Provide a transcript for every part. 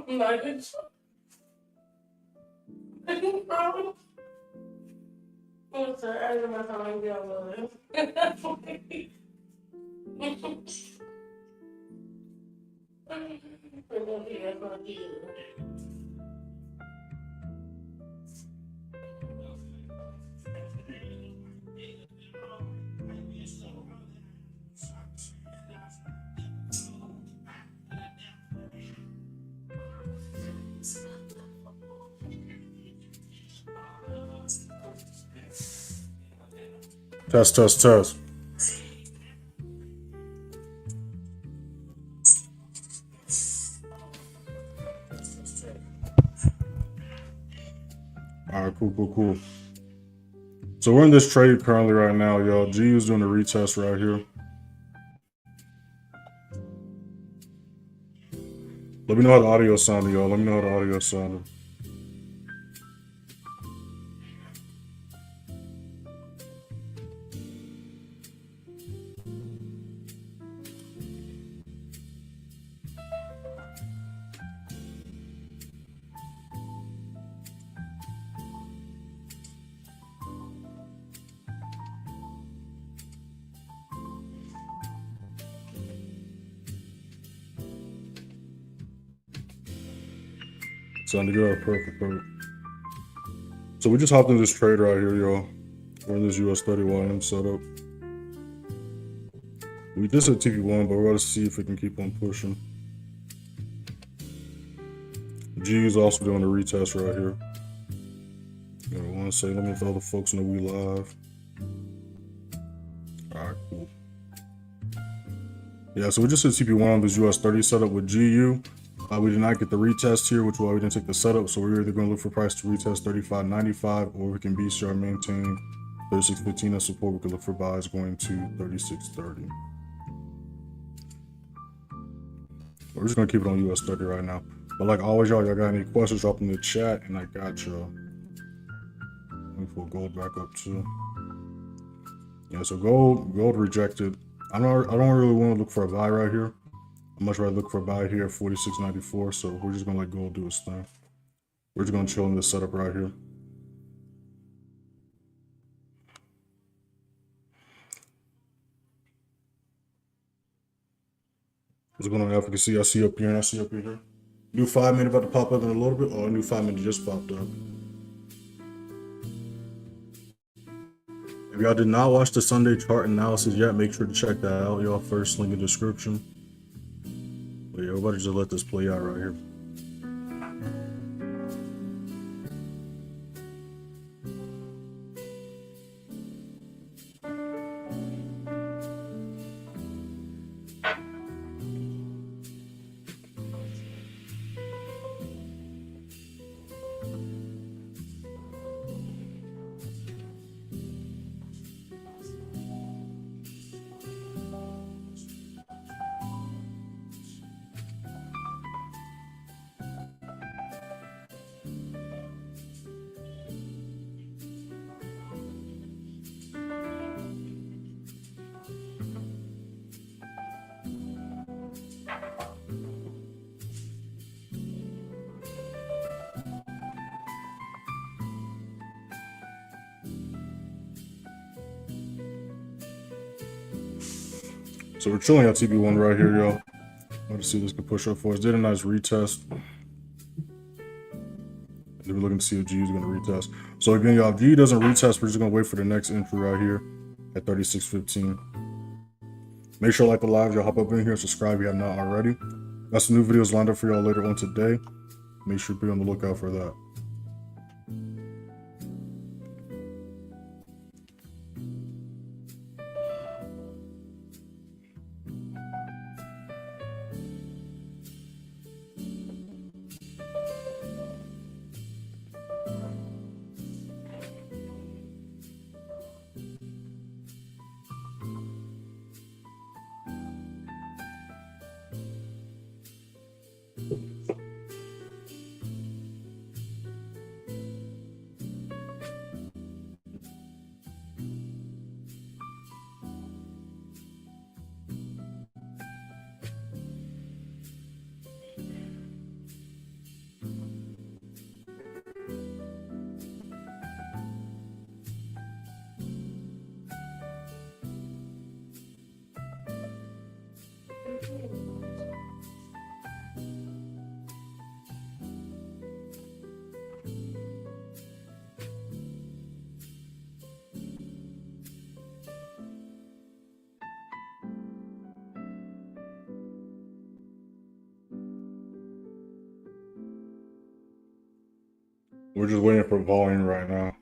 Nice. I'm sorry, I don't know how I'm doing. Test, test, test. All right, cool. So we're in this trade currently right now, y'all. GU's doing a retest right here. Let me know how the audio sounded, y'all. Let me know how the audio sounded. Sounded good. Perfect. So we just hopped in this trade right here, y'all. We're in this US30 YM setup. We just hit TP1, but we're going to see if we can keep on pushing. GU's also doing a retest right here. I want to say, let me let the folks know we live. Alright, cool. Yeah, so we just hit TP1 on this US30 setup with GU. We did not get the retest here, which is why we didn't take the setup. So we're either going to look for price to retest 35.95, or we can BCR maintain 36.15 as support. We can look for buys going to 36.30. We're just going to keep it on US30 right now. But like always, y'all got any questions, drop them in the chat, and I got y'all. Let me pull gold back up too. Yeah, so gold rejected. I don't really want to look for a buy right here. I'd much rather look for a buy here at 46.94. So we're just gonna let gold do its thing. We're just gonna chill in this setup right here. What's going on, efficacy? I see up here and I see up here. New 5 minute about to pop up in a little bit. Oh, a new 5 minute just popped up. If y'all did not watch the Sunday chart analysis yet, make sure to check that out, y'all. First link in the description. But yeah, everybody just let this play out right here. So we're chilling at TB1 right here, y'all. Let's see if this can push up for us. Did a nice retest. And we're looking to see if G is going to retest. So again, y'all, if G doesn't retest, we're just going to wait for the next entry right here at 36.15. Make sure to like the live, y'all. Hop up in here, subscribe if you have not already. Got some new videos lined up for y'all later on today. Make sure to be on the lookout for that. We're just waiting for volume right now.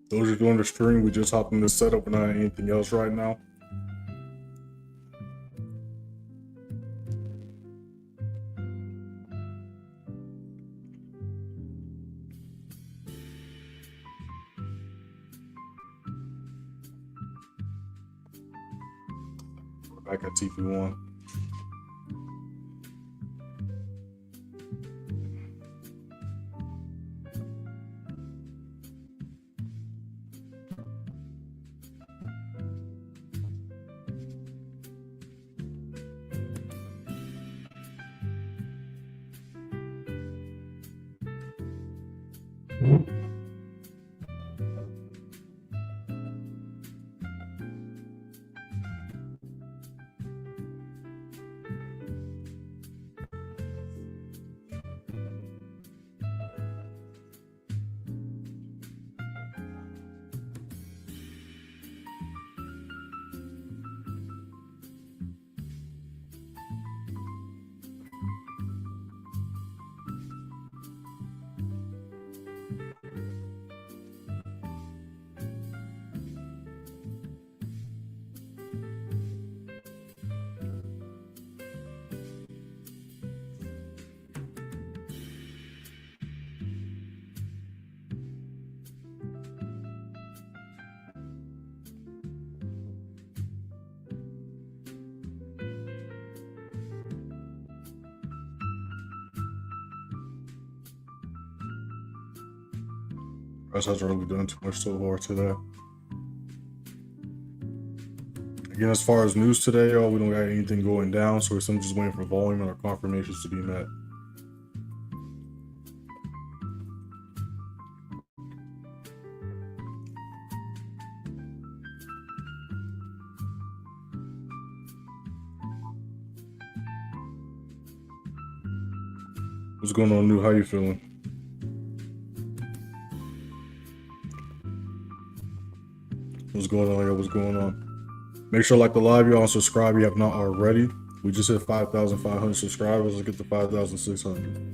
Those who are doing the stream, we just hopped in the setup and not anything else right now. We're back at TP1. Price hasn't really done too much so far today. Again, as far as news today, y'all, we don't got anything going down, so we're simply just waiting for volume and our confirmations to be met. What's going on, New? How you feeling? What's going on, y'all? What's going on? Make sure to like the live, y'all, and subscribe if you have not already. We just hit 5,500 subscribers. Let's get to 5,600.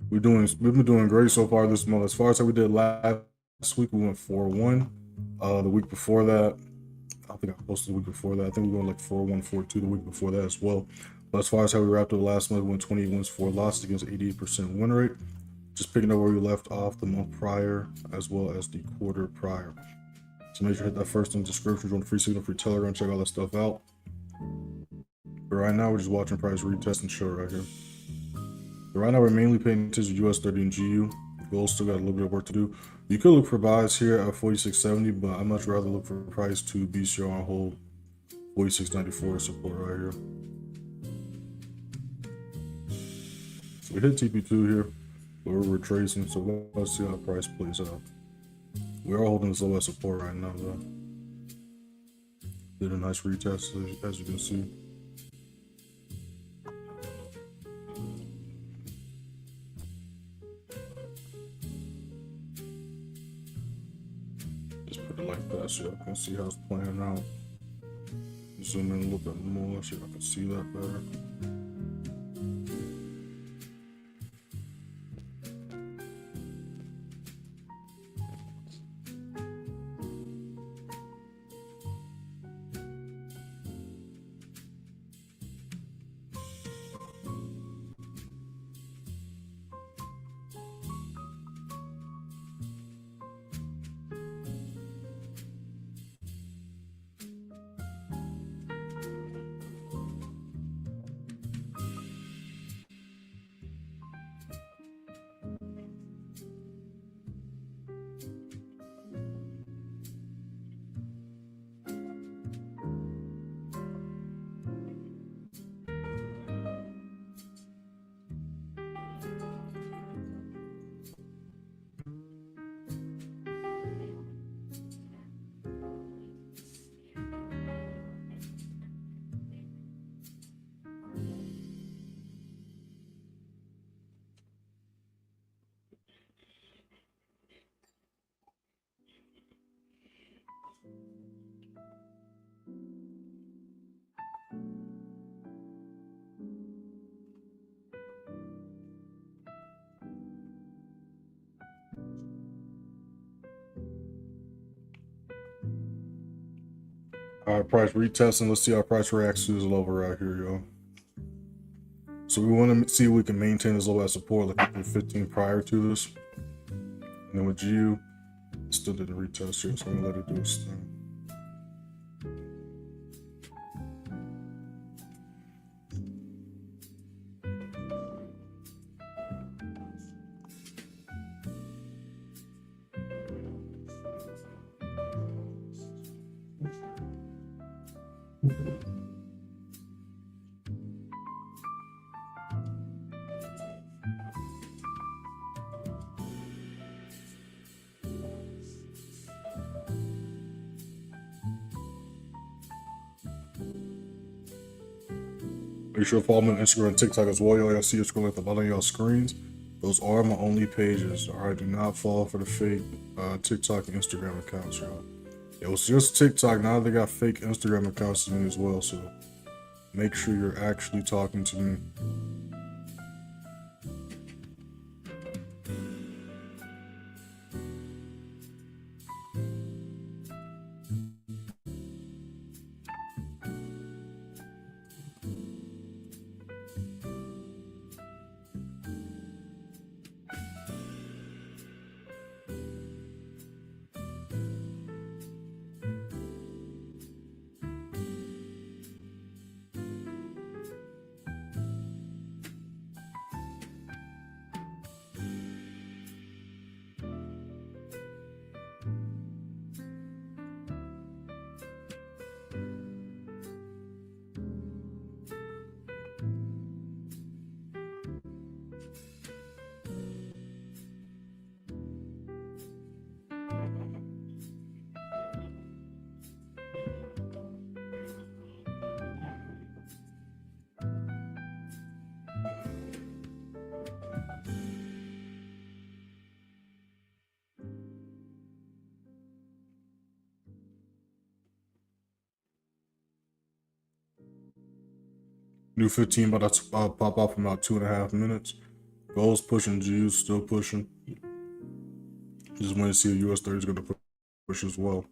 We've been doing great so far this month. As far as how we did last week, we went 4-1. The week before that, I think I posted the week before that. I think we went like 4-1, 4-2 the week before that as well. But as far as how we wrapped up last month, we went 20 wins, 4 losses against 88% win rate. Just picking up where we left off the month prior as well as the quarter prior. So make sure to hit that first in the description, join the free signal, free Telegram, check all that stuff out. But right now, we're just watching price retest and show right here. But right now, we're mainly paying attention to US30 and GU. Gold still got a little bit of work to do. You could look for buys here at 46.70, but I'd much rather look for price to BCR on hold 46.94 support right here. So we hit TP2 here, but we're retracing, so let's see how the price plays out. We are holding this low as support right now, though. Did a nice retest, as you can see. Just put it like that so I can see how it's playing out. Zoom in a little bit more so I can see that better. All right, price retesting. Let's see how price reacts to this level right here, yo. So we want to see if we can maintain this level at support, like we did 15 prior to this. And then with GU, it still didn't retest here, so I'm gonna let it do its thing. Make sure to follow me on Instagram and TikTok as well. Y'all see it scrolling at the bottom of y'all screens. Those are my only pages. All right, do not fall for the fake TikTok and Instagram accounts, y'all. It was just TikTok. Now they got fake Instagram accounts to me as well. So make sure you're actually talking to me. New 15 about to pop off in about 2.5 minutes. Gold's pushing, G's still pushing. Just want to see if US30 is going to push as well.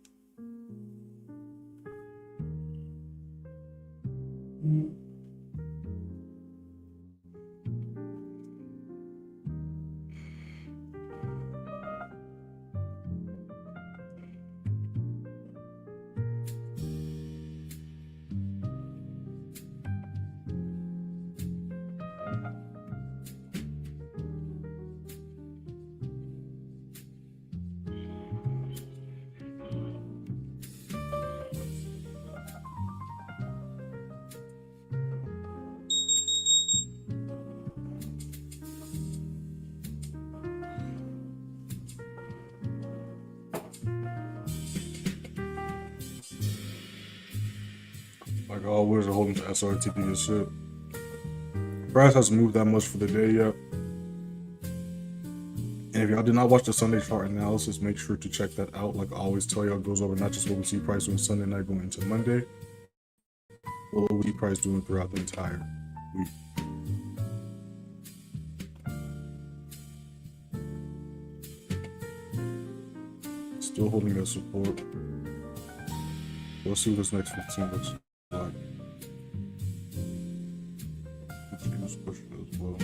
Like always, are holding to SRTP and shit. Price hasn't moved that much for the day yet. And if y'all did not watch the Sunday chart analysis, make sure to check that out. Like I always tell y'all, goes over not just what we see price doing Sunday night going into Monday, but what we see price doing throughout the entire week. Still holding that support. We'll see what this next 15 looks like. Let's push it as well.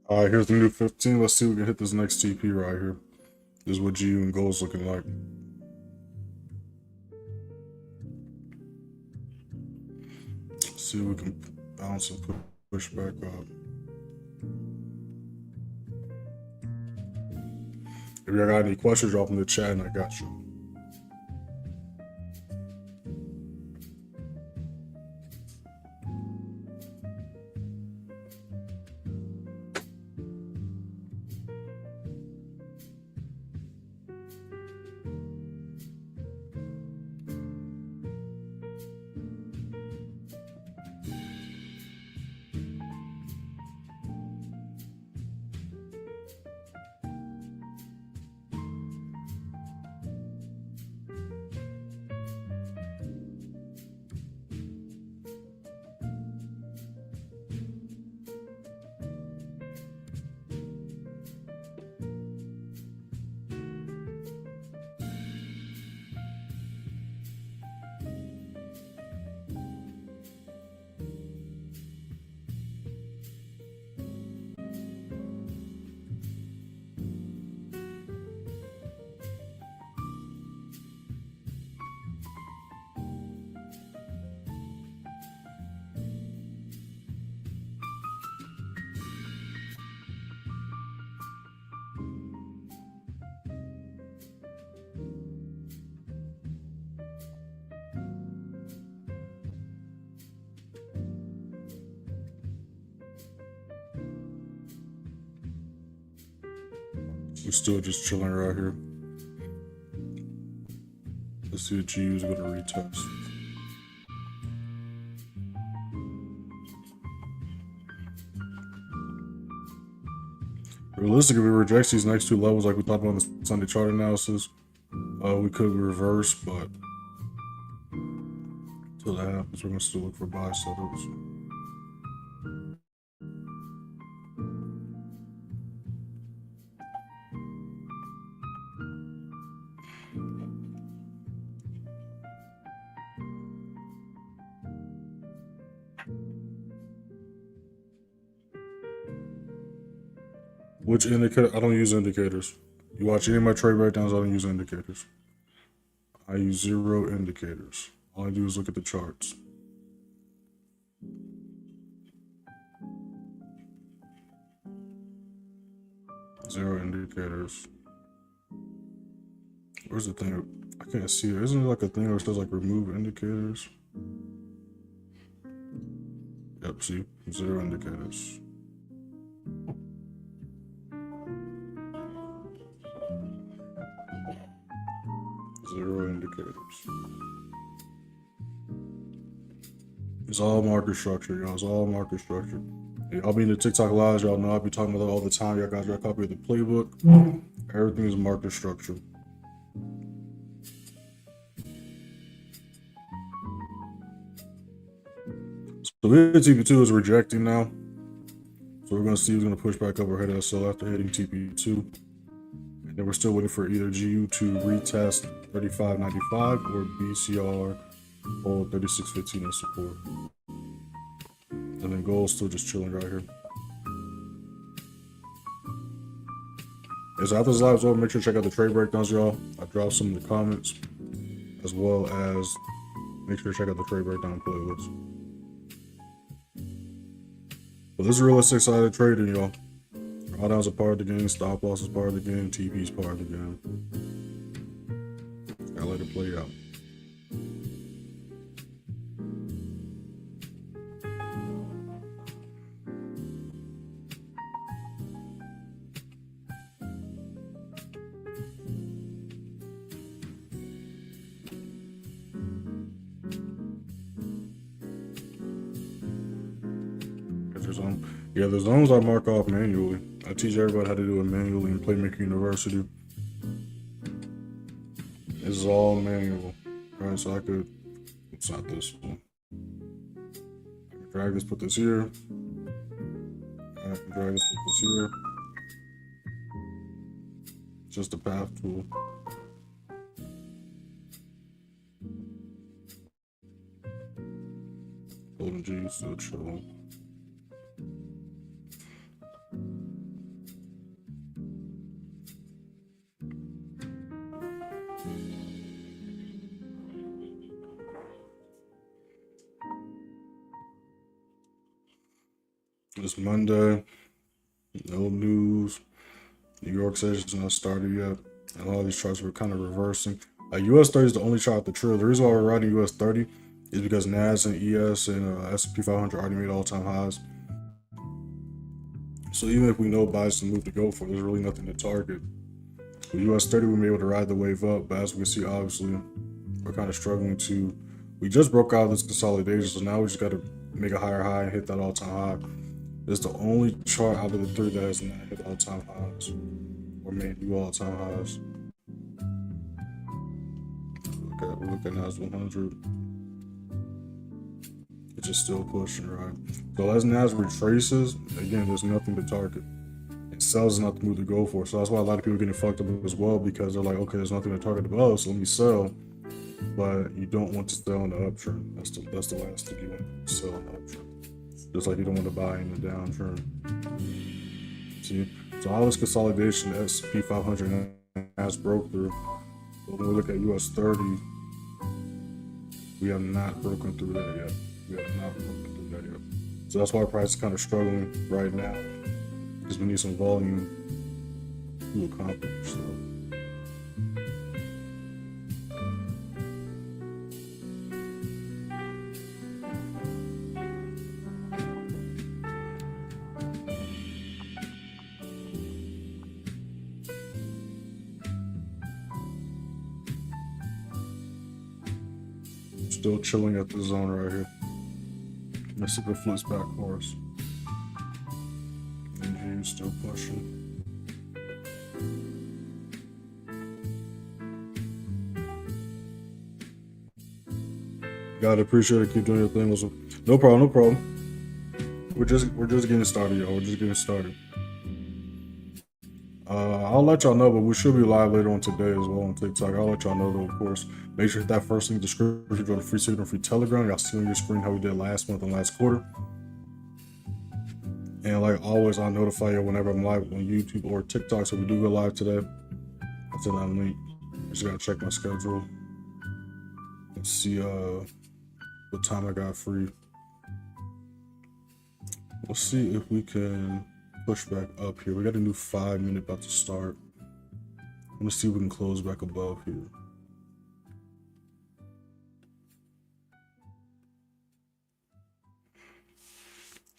All right, here's the new 15. Let's see if we can hit this next TP right here. This is what GU and gold's looking like. Let's see if we can bounce and push back up. If y'all got any questions, drop them in the chat and I got you. We're still just chilling right here. Let's see what GU is going to retest. Realistically, if we reject these next two levels like we talked about in the Sunday chart analysis, we could reverse, but until that happens, we're going to still look for buy setups. Which indicator? I don't use indicators. You watch any of my trade breakdowns, I don't use indicators. I use 0 indicators. All I do is look at the charts. Zero indicators. Where's the thing? I can't see it. Isn't there like a thing where it says like remove indicators? Yep, see? 0 indicators. Zero indicators. It's all market structure, y'all. It's all market structure. I'll be in the TikTok lives, y'all know I'll be talking about that all the time. Y'all guys got a copy of the playbook. Everything is market structure. So the TP2 is rejecting now. So we're gonna see who's gonna push back up or hit SL after hitting TP2. And then we're still waiting for either GU to retest 35.95 or BCR hold 36.15 as support. And then gold's still just chilling right here. So after this live is over, make sure to check out the trade breakdowns, y'all. I dropped some in the comments, as well as make sure to check out the trade breakdown playlist. But this is realistic side of trading, y'all. Drawdowns are part of the game, stop loss is part of the game, TP is part of the game. Gotta let it play out. Yeah, the zones I mark off manually. I teach everybody how to do it manually in Playmaker University. This is all manual. Alright, so I could, it's not this one. I can drag this, put this here. I can drag this, put this here. Just a path tool. Golden G still chilling. It's Monday. No news. New York session's not started yet. And all these charts were kind of reversing. US30 is the only chart at the trail. The reason why we're riding US30 is because NAS and ES and S&P 500 already made all-time highs. So even if we know buys to move to go for, there's really nothing to target. With US30, we may be able to ride the wave up, but as we can see, obviously, we're kind of struggling to. We just broke out of this consolidation, so now we just got to make a higher high and hit that all-time high. It's the only chart out of the three that has not hit all-time highs or made new all-time highs. We're looking at NAS100. It's just still pushing, right? So as NAS retraces, again, there's nothing to target. It sells is not the move to go for. So that's why a lot of people are getting fucked up as well, because they're like, okay, there's nothing to target above, so let me sell. But you don't want to sell in the uptrend. That's the last thing you want to sell in the uptrend. Just like you don't want to buy in the downtrend. See? So all this consolidation, S&P 500 has broke through. But when we look at US30, we have not broken through that yet. We have not broken through that yet. So that's why price is kind of struggling right now, because we need some volume to accomplish. So. Still chilling at the zone right here. Let's see if it flips back for us. NG still pushing. Gotta appreciate it. Keep doing your thing. No problem. No problem. We're just getting started, y'all. We're just getting started. I'll let y'all know, but we should be live later on today as well on TikTok. I'll let y'all know though, of course. Make sure to hit that first link in the description. Go to free signal, free Telegram. Y'all see on your screen how we did last month and last quarter. And like always, I'll notify you whenever I'm live on YouTube or TikTok. So we do go live today. That's in that link. I just gotta check my schedule. Let's see what time I got free. Let's see if we can push back up here. We got a new 5-minute about to start. Let's see if we can close back above here.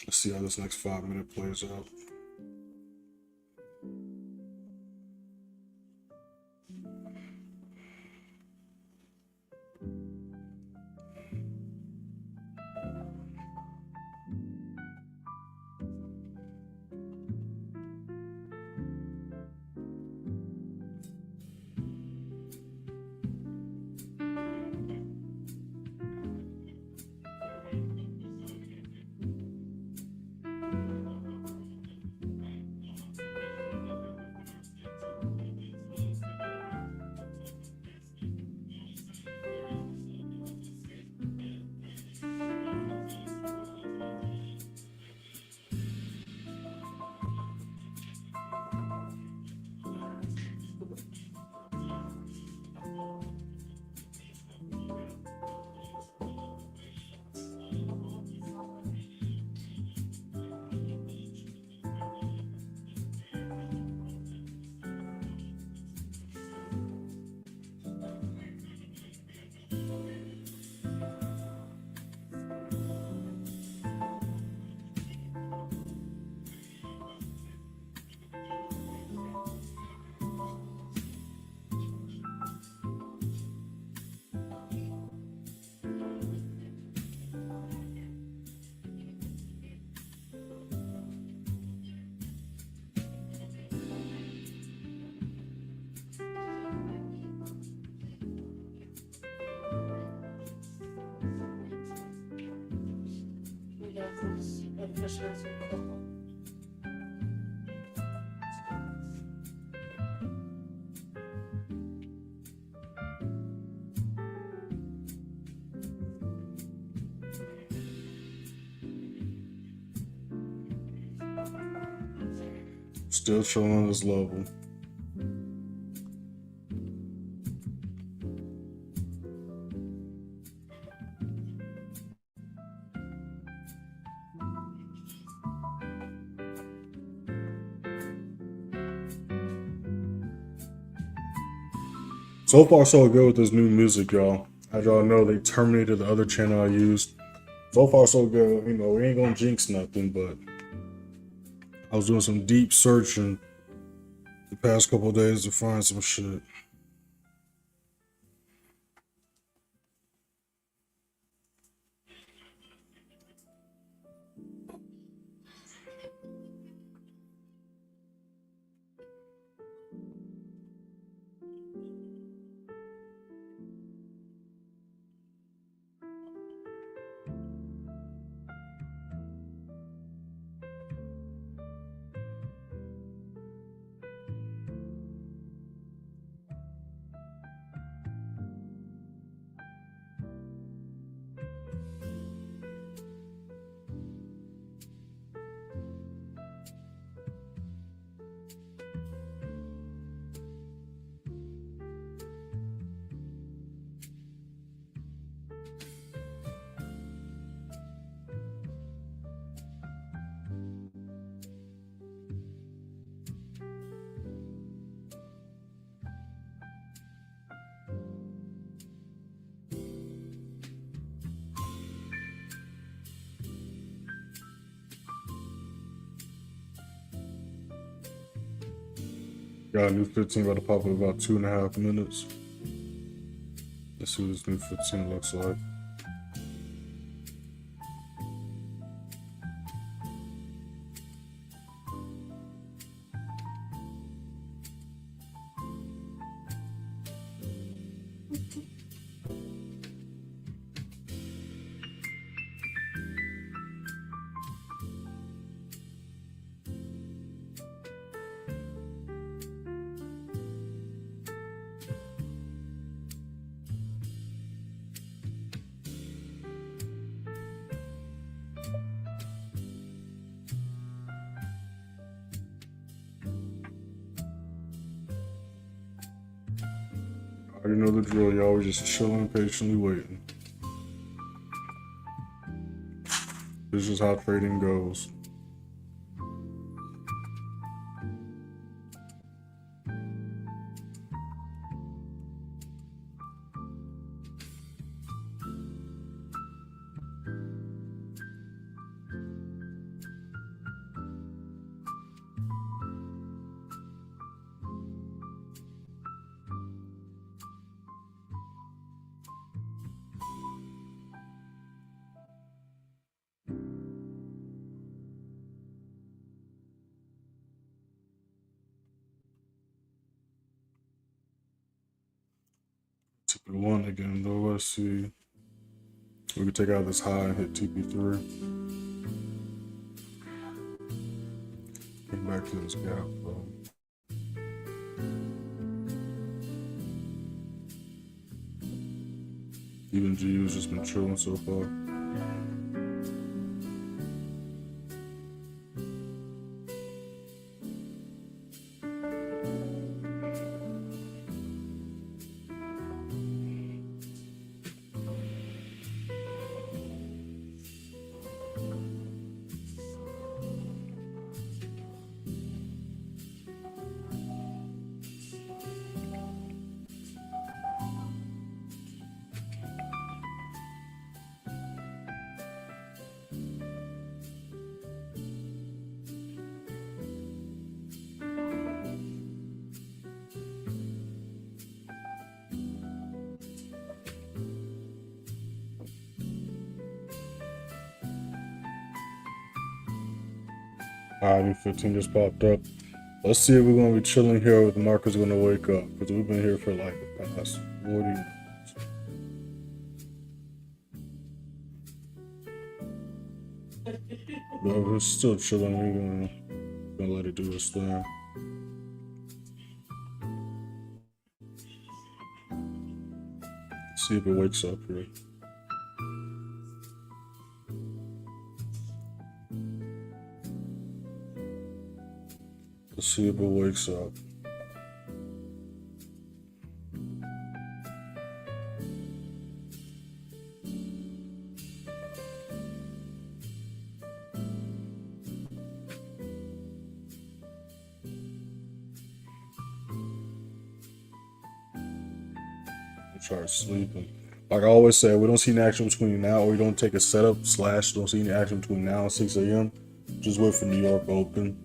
Let's see how this next 5-minute plays out. Still chilling on this level. So far, so good with this new music, y'all. As y'all know, they terminated the other channel I used. So far, so good. You know, we ain't gonna jinx nothing, but I was doing some deep searching the past couple of days to find some shit. Got a new 15 about to pop up in about 2.5 minutes. Let's see what this new 15 looks like. I already know the drill, y'all. We're just chilling, patiently waiting. This is how trading goes. TP1 again, though. Let's see. We can take out this high and hit TP3. Get back to this gap, though. Even GU's just been chilling so far. Alright, 15 just popped up. Let's see if we're gonna be chilling here or the market's gonna wake up, because we've been here for like the past 40 minutes. But we're still chilling. We're gonna let it do its thing. See if it wakes up here. Let's see if it wakes up. start sleeping. Like I always say, we don't see any action between now, or we don't take a setup / don't see any action between now and 6 a.m. Just wait for New York open.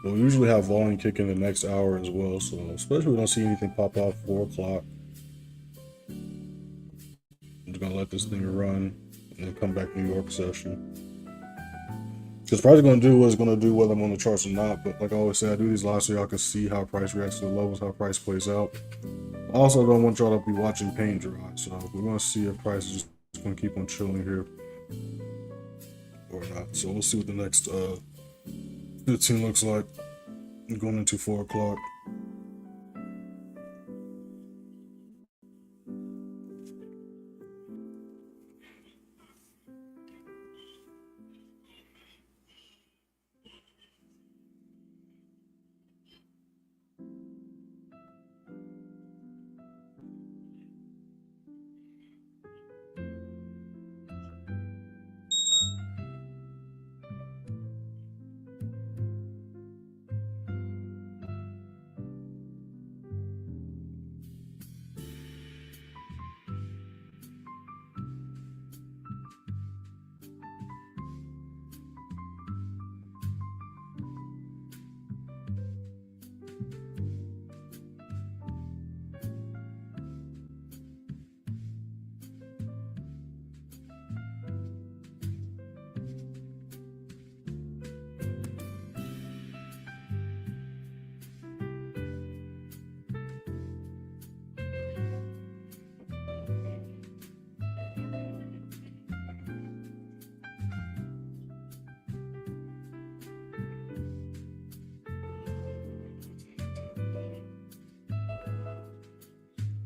But we usually have volume kick in the next hour as well, so especially if we don't see anything pop out 4 o'clock. I'm just gonna let this thing run and then come back New York session. Because probably gonna do what it's gonna do whether I'm on the charts or not. But like I always say, I do these live so y'all can see how price reacts to the levels, how price plays out. I also don't want y'all to be watching paint dry. So we're gonna see if price is just gonna keep on chilling here or not. So we'll see what the next 15 looks like going into 4 o'clock.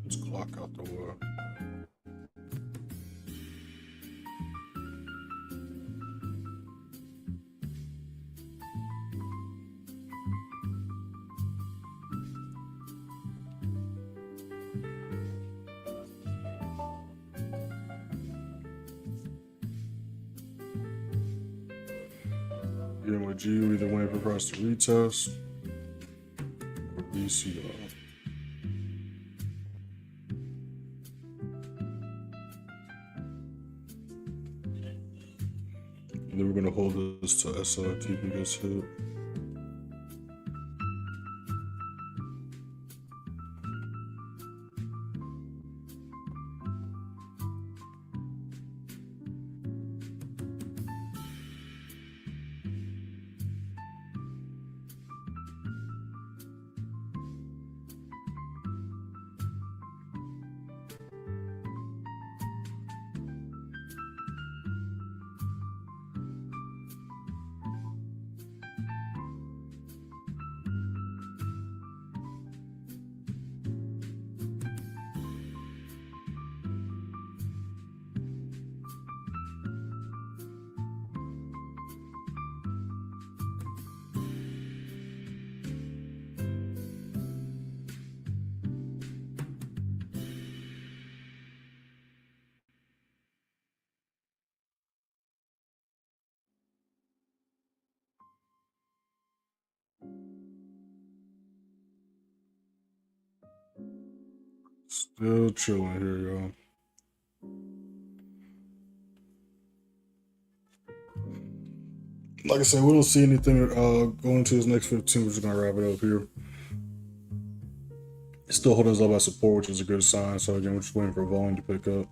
Let's clock out the work. Again with G, we either waiting for price to retest or BCR. And then we're gonna hold this to SLT gets hit. Still chilling here, y'all. Like I said, we don't see anything going to this next 15. We're just gonna wrap it up here. It's still holding us up at support, which is a good sign. So again, we're just waiting for volume to pick up.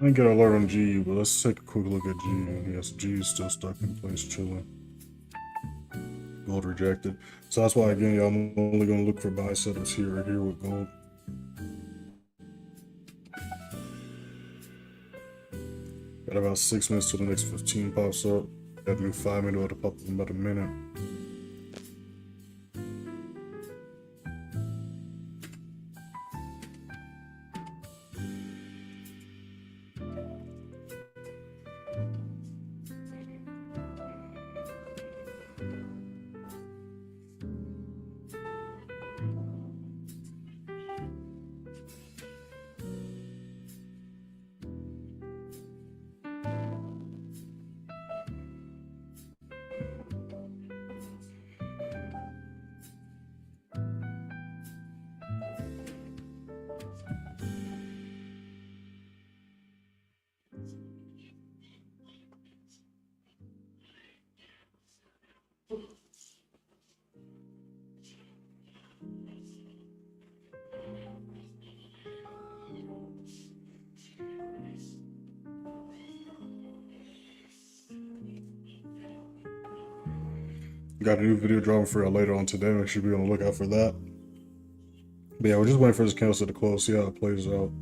I didn't get an alert on GU, but let's take a quick look at GU. Yes, GU is still stuck in place, chilling. Gold rejected. So that's why, again, y'all, I'm only going to look for buy setups here or here with gold. Got about 6 minutes till the next 15 pops up. Got a new 5 minute to pop up in about a minute. Got a new video dropping for y'all later on today. Make sure you be on the lookout for that. But yeah, we're just waiting for this candlestick to close, see how it plays out.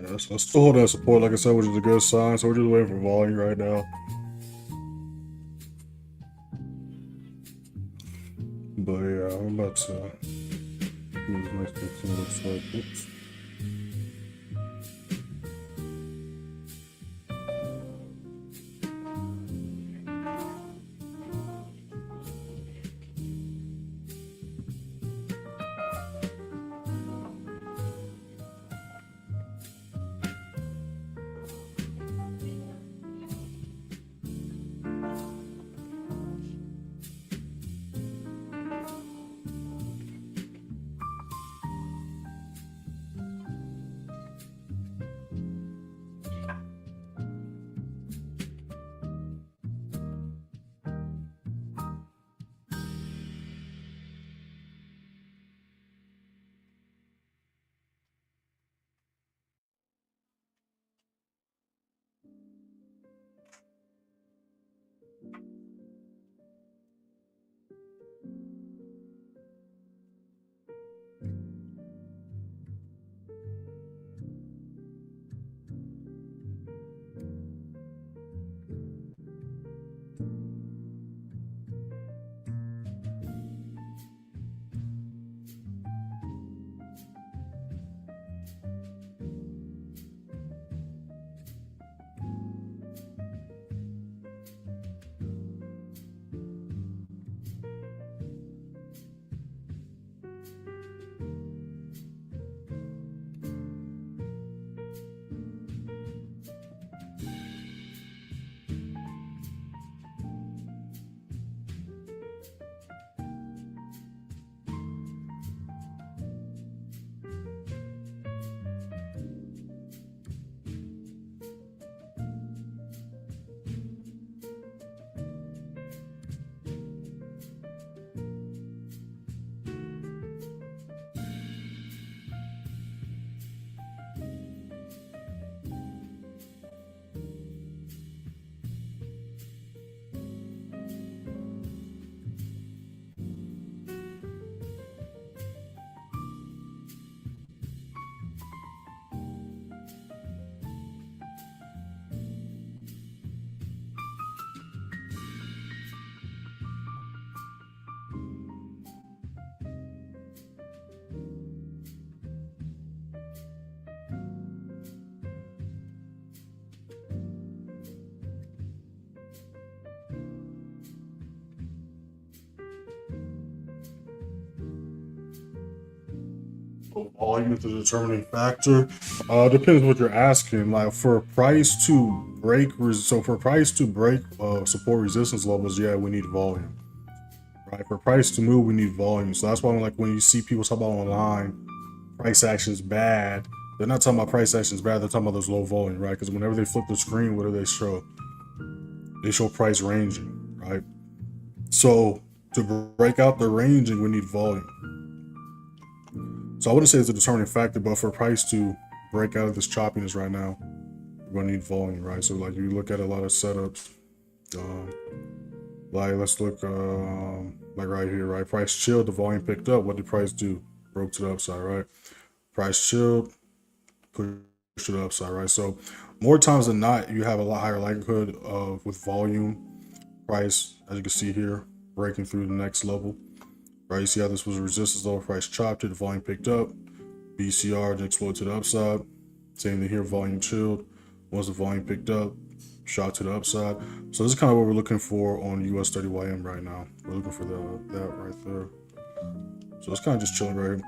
Yeah, so still holding that support, like I said, which is a good sign. So we're just waiting for volume right now. But yeah, I'm about to see this next 15 looks like. Oops. volume is the determining factor. Depends what you're asking. Like for price to break, support resistance levels, yeah, we need volume. Right? For price to move, we need volume. So that's why, like, when you see people talk about online, price action's bad. They're not talking about price action's bad. They're talking about those low volume, right? Because whenever they flip the screen, what do they show? They show price ranging, right? So to break out the ranging, we need volume. So I wouldn't say it's a determining factor, but for price to break out of this choppiness right now, we're gonna need volume, right? So like you look at a lot of setups, like let's look like right here, right? Price chilled, the volume picked up. What did price do? Broke to the upside, right? Price chilled, pushed to the upside, right? So more times than not, you have a lot higher likelihood of with volume price, as you can see here, breaking through the next level. Right, you see how this was a resistance level, price chopped it, the volume picked up, BCR then exploded to the upside. Same thing here, volume chilled. Once the volume picked up, shot to the upside. So this is kind of what we're looking for on US30 YM right now. We're looking for that right there. So it's kind of just chilling right here.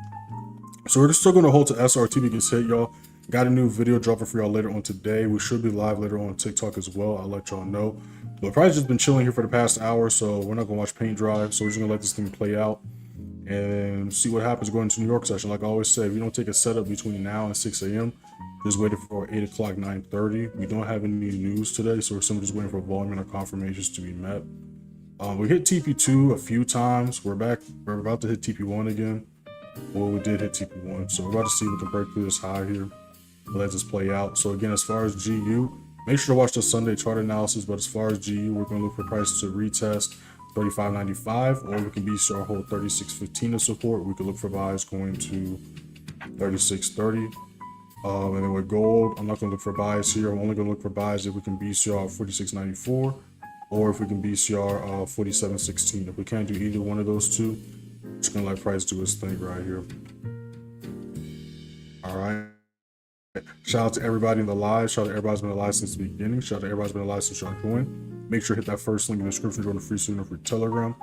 So we're still going to hold to SRTB gets hit, y'all. Got a new video dropping for y'all later on today. We should be live later on TikTok as well. I'll let y'all know. But price just been chilling here for the past hour, so we're not gonna watch paint dry. So we're just gonna let this thing play out and see what happens going into New York session. Like I always say, we don't take a setup between now and 6 a.m. Just waiting for 8 o'clock, 9:30. We don't have any news today, so we're simply just waiting for volume and our confirmations to be met. We hit TP2 a few times. We're back. We're about to hit TP1 again. Well, we did hit TP1, so we're about to see if we can break through this high here. Let this play out. So again, as far as GU, make sure to watch the Sunday chart analysis. But as far as GU, we're going to look for price to retest 35.95, or we can BCR hold 36.15 as support. We could look for buys going to 36.30. And then with gold, I'm not going to look for buys here. I'm only going to look for buys if we can BCR 46.94, or if we can BCR 47.16. If we can't do either one of those two, just going to let price do its thing right here. All right. Shout out to everybody in the live. Shout out to everybody's been alive since the beginning. Shout out to everybody's been alive since y'all joined. Make sure to hit that first link in the description. Join the free student for Telegram.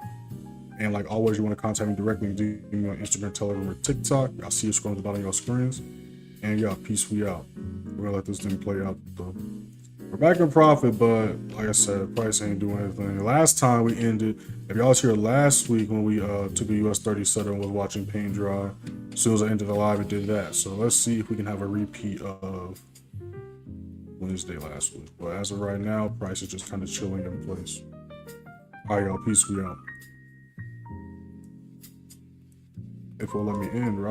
And like always, you want to contact me directly, DM me on Instagram, Telegram, or TikTok. I'll see you scrolling at the bottom of your screens. And yeah, peace, we out. We're gonna let this thing play out though. We're back in profit, but like I said, price ain't doing anything. Last time we ended, if y'all was here last week when we took a US30 setup and was watching paint dry, as soon as I ended the live, it did that. So let's see if we can have a repeat of Wednesday last week. But as of right now, price is just kind of chilling in place. All right, y'all, peace, we out. If it'll let me end, right?